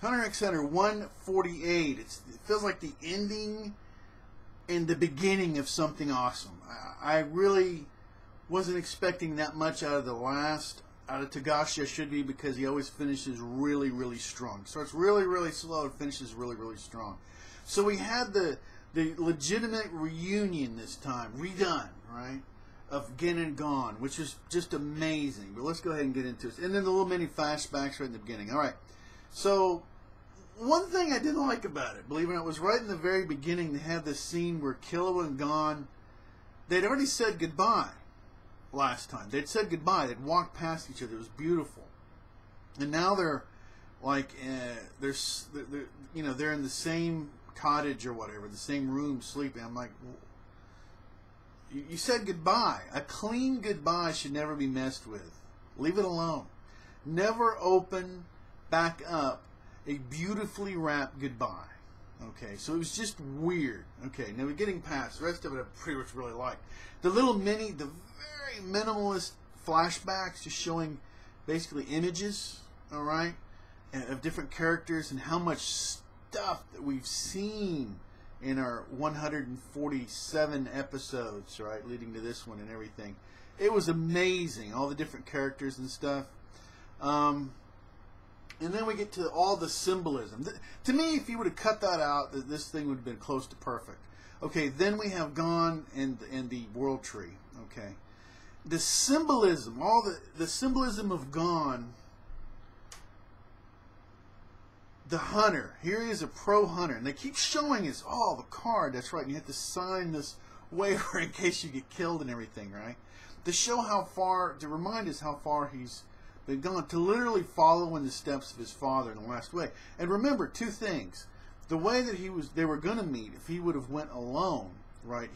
Hunter x Hunter 148. It feels like the ending and the beginning of something awesome. I really wasn't expecting that much out of Togashi. I should be, because he always finishes really, really strong. Starts really, really slow and finishes really, really strong. So we had the legitimate reunion this time, redone, right, of Ging and Gone, which is just amazing. But let's go ahead and get into it. And then the little mini flashbacks right in the beginning. All right. So one thing I didn't like about it, believe it or not, was right in the very beginning they had this scene where Killua and Gon, they'd already said goodbye last time. They'd said goodbye. They'd walked past each other. It was beautiful. And now they're like, they're in the same cottage or whatever, the same room sleeping. I'm like, well, you said goodbye. A clean goodbye should never be messed with. Leave it alone. Never open back up a beautifully wrapped goodbye. Okay, so it was just weird. Okay, now we're getting past the rest of it. I pretty much really liked the little the very minimalist flashbacks, just showing basically images, all right, of different characters and how much stuff that we've seen in our 147 episodes, right, leading to this one and everything. It was amazing, all the different characters and stuff. And then we get to all the symbolism. To me, if you would have cut that out, this thing would have been close to perfect. Okay, then we have Gone and the World Tree. Okay, the symbolism, all the symbolism of Gone. The hunter. Here he is, a pro hunter, and they keep showing us, oh, the card. That's right. And you have to sign this waiver in case you get killed and everything, right? To show how far, to remind us how far he's been gone, to literally follow in the steps of his father in the last way. And remember two things: the way that they were going to meet. If he would have went alone, right?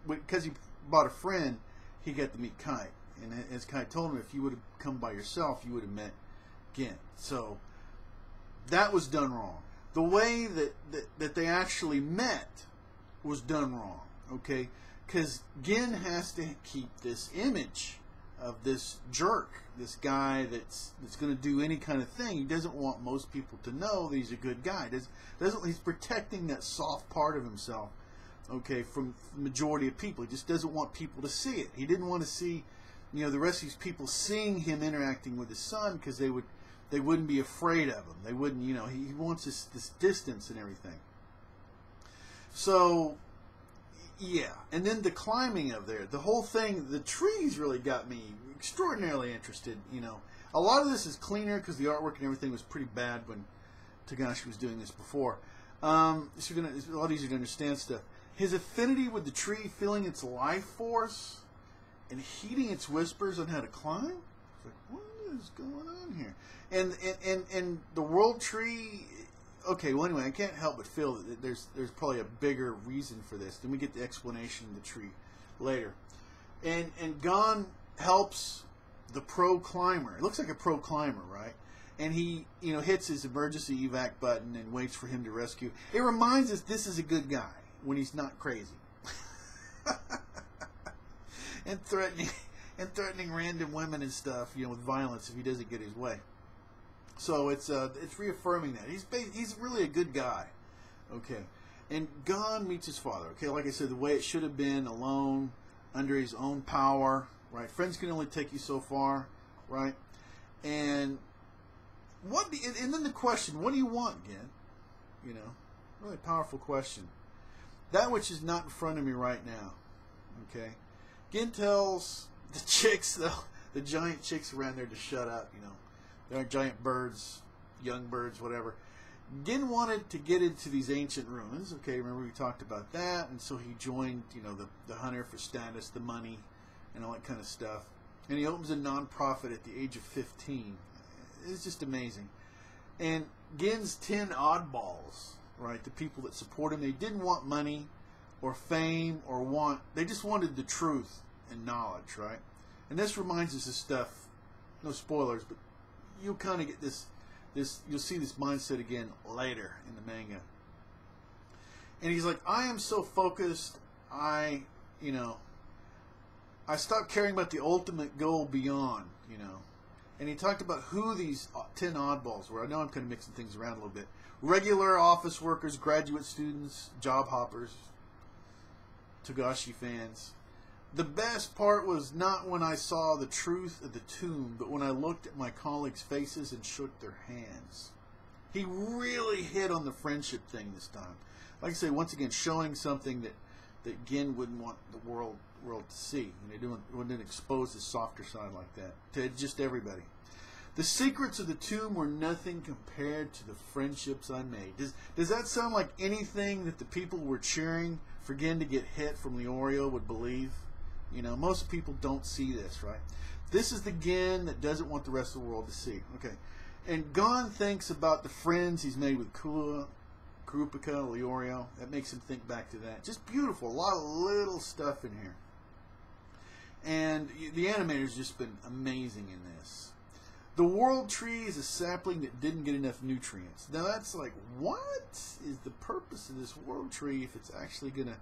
Because he bought a friend, he got to meet Kite, and as Kite told him, if you would have come by yourself, you would have met Ging. So that was done wrong. The way that they actually met was done wrong. Okay, because Ging has to keep this image of this jerk, this guy that's going to do any kind of thing. He doesn't want most people to know that he's a good guy. He's protecting that soft part of himself, okay, from the majority of people. He just doesn't want people to see it. He didn't want to see, the rest of these people seeing him interacting with his son, because they wouldn't be afraid of him. They wouldn't, he wants this distance and everything. So yeah, and then the climbing of there, the whole thing, the trees really got me extraordinarily interested. A lot of this is cleaner because the artwork and everything was pretty bad when Togashi was doing this before. It's a lot easier to understand stuff. His affinity with the tree, feeling its life force, and heeding its whispers on how to climb. It's like, what is going on here? And the world tree. Okay, well anyway, I can't help but feel that there's probably a bigger reason for this. Then we get the explanation of the tree later. And Gon helps the pro climber. It looks like a pro climber, right? And he, hits his emergency evac button and waits for him to rescue. It reminds us this is a good guy when he's not crazy. and threatening random women and stuff, with violence if he doesn't get his way. So it's reaffirming that he's really a good guy, okay. And Gon meets his father, okay. Like I said, the way it should have been, alone, under his own power, right? Friends can only take you so far, right? And and then the question, what do you want, Ging? Really powerful question. That which is not in front of me right now, okay. Ging tells the chicks, the giant chicks around there, to shut up, There are giant birds, young birds, whatever. Ging wanted to get into these ancient ruins. Okay, remember we talked about that, and so he joined, the hunter for status, the money, and all that kind of stuff. And he opens a non-profit at the age of 15. It's just amazing. And Ging's 10 oddballs, right? The people that support him, they didn't want money or fame or they just wanted the truth and knowledge, right? And this reminds us of stuff. No spoilers, but you'll kind of get this, you'll see this mindset again later in the manga. And he's like, I am so focused, I stopped caring about the ultimate goal beyond, and he talked about who these 10 oddballs were. I know I'm kind of mixing things around a little bit. Regular office workers, graduate students, job hoppers, Togashi fans. The best part was not when I saw the truth of the tomb, but when I looked at my colleagues' faces and shook their hands. He really hit on the friendship thing this time. Like I say, once again, showing something that Ging wouldn't want the world to see. They wouldn't expose his softer side like that to just everybody. The secrets of the tomb were nothing compared to the friendships I made. Does that sound like anything that the people were cheering for Ging to get hit from Leorio would believe? You know, most people don't see this, right? This is the Ging that doesn't want the rest of the world to see. Okay. And Gon thinks about the friends he's made with Kua, Kurupika, Leorio. That makes him think back to that. Just beautiful. A lot of little stuff in here. And the animator's just been amazing in this. The world tree is a sapling that didn't get enough nutrients. Now that's like, what is the purpose of this world tree if it's actually going to...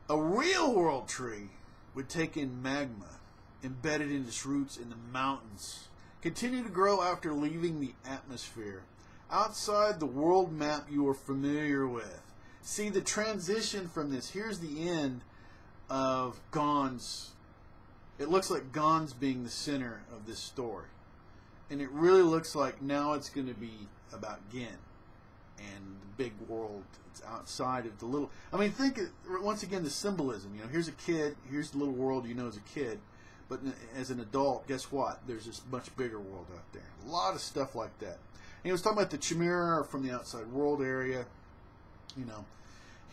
A real world tree would take in magma, embedded in its roots in the mountains, continue to grow after leaving the atmosphere, outside the world map you are familiar with. See the transition from this. Here's the end of Gon's. It looks like Gon's being the center of this story. And it really looks like now it's going to be about Ging and the big world. It's outside of the little... I mean, think, once again, the symbolism. You know, here's a kid, here's the little world you know as a kid. But as an adult, guess what? There's this much bigger world out there. A lot of stuff like that. And he was talking about the Chimera from the outside world area, you know.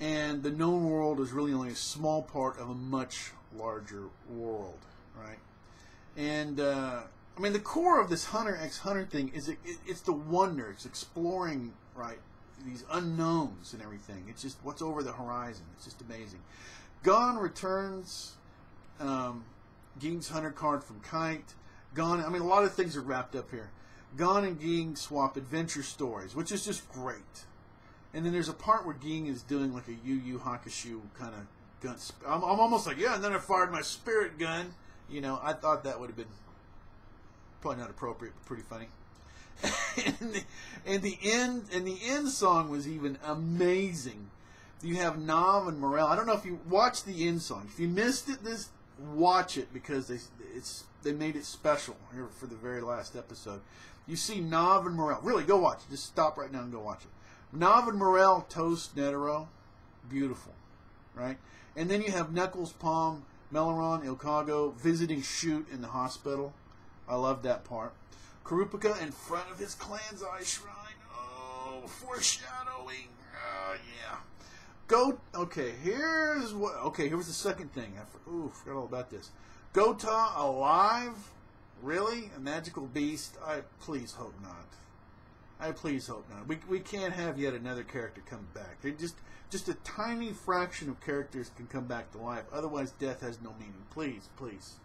And the known world is really only a small part of a much larger world, right? And, I mean, the core of this Hunter x Hunter thing is it's the wonder. It's exploring, right, these unknowns and everything. It's just what's over the horizon. It's just amazing. Gon returns... Ging's Hunter card from Kite. Gon, I mean, a lot of things are wrapped up here. Gon and Ging swap adventure stories, which is just great. And then there's a part where Ging is doing like a Yu Yu Hakusho kind of gun. I'm almost like, yeah, and then I fired my spirit gun. You know, I thought that would have been probably not appropriate, but pretty funny. and the end song was even amazing. You have Nav and Morel. I don't know if you watched the end song. If you missed it, watch it because they made it special here for the very last episode. You see Nav and Morel. Really, go watch it. Just stop right now and go watch it. Nav and Morel toast Netero. Beautiful, right? And then you have Knuckles, Palm, Melaron, Ilkago visiting Shoot in the hospital. I love that part. Kurupika in front of his clan's eye shrine. Oh, foreshadowing. Oh, yeah. Okay, here's the second thing. Forgot all about this. Gota alive? Really? A magical beast? I please hope not. I please hope not. We can't have yet another character come back. They just a tiny fraction of characters can come back to life. Otherwise, death has no meaning. Please, please.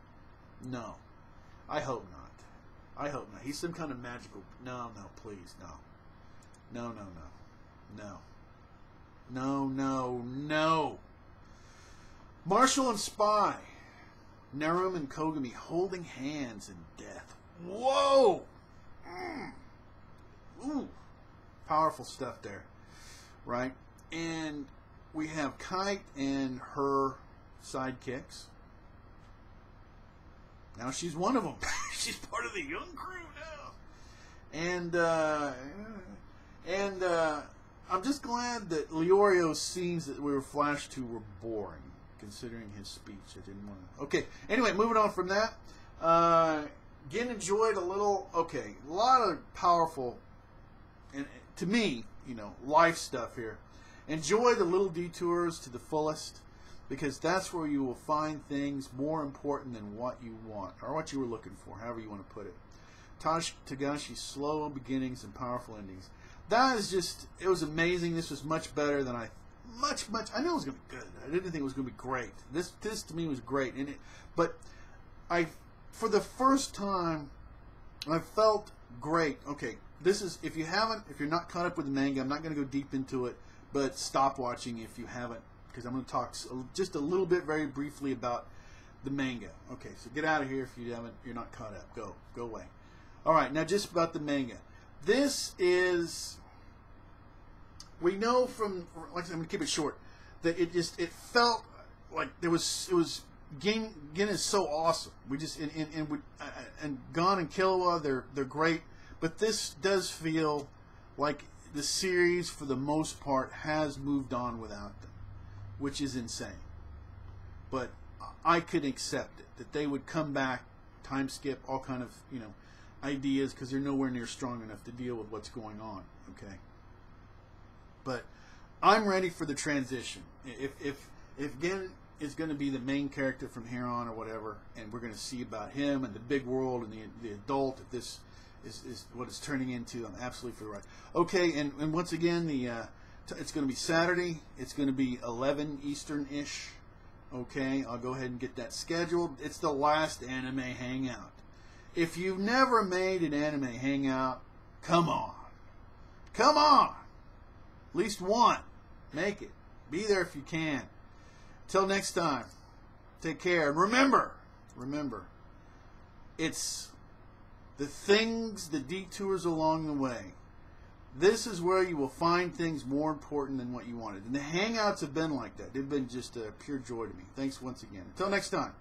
No. I hope not. I hope not. He's some kind of magical... No, please, no. No. No. Marshall and Spy. Nerum and Kogami holding hands in death. Whoa! Ooh. Powerful stuff there. Right? And we have Kite and her sidekicks. Now she's one of them. She's part of the young crew now. And I'm just glad that Leorio's scenes that we were flashed to were boring, considering his speech. I didn't want to... Okay, anyway, moving on from that. Again, enjoyed a little... Okay, a lot of powerful, and to me, you know, life stuff here. Enjoy the little detours to the fullest, because that's where you will find things more important than what you want, or what you were looking for, however you want to put it. Togashi's slow beginnings and powerful endings. That is just, it was amazing. This was much better than I knew it was going to be good. I didn't think it was going to be great. This to me was great. But for the first time, I felt great. Okay, this is, if you're not caught up with the manga, I'm not going to go deep into it, but stop watching if you haven't, because I'm going to talk just a little bit very briefly about the manga. Okay, so get out of here if you're not caught up. Go away. All right, now just about the manga. This is, we know from, like I said, I'm gonna keep it short, that it felt like it was Ging is so awesome. We just and Gon and Killua, they're great, but this does feel like the series for the most part has moved on without them, which is insane. But I could accept it that they would come back, time skip, all kind of ideas, because they're nowhere near strong enough to deal with what's going on. Okay, but I'm ready for the transition. If Ging is going to be the main character from here on or whatever, and we're going to see about him and the big world and the adult, if this is what it's turning into, I'm absolutely for the right. Okay, and once again, it's going to be Saturday. It's going to be 11 Eastern-ish. Okay, I'll go ahead and get that scheduled. It's the last anime hangout. If you've never made an anime hangout, come on. Come on. At least one. Make it. Be there if you can. Till next time, take care. And remember, it's the things, the detours along the way. This is where you will find things more important than what you wanted. And the hangouts have been like that. They've been just a pure joy to me. Thanks once again. Until next time.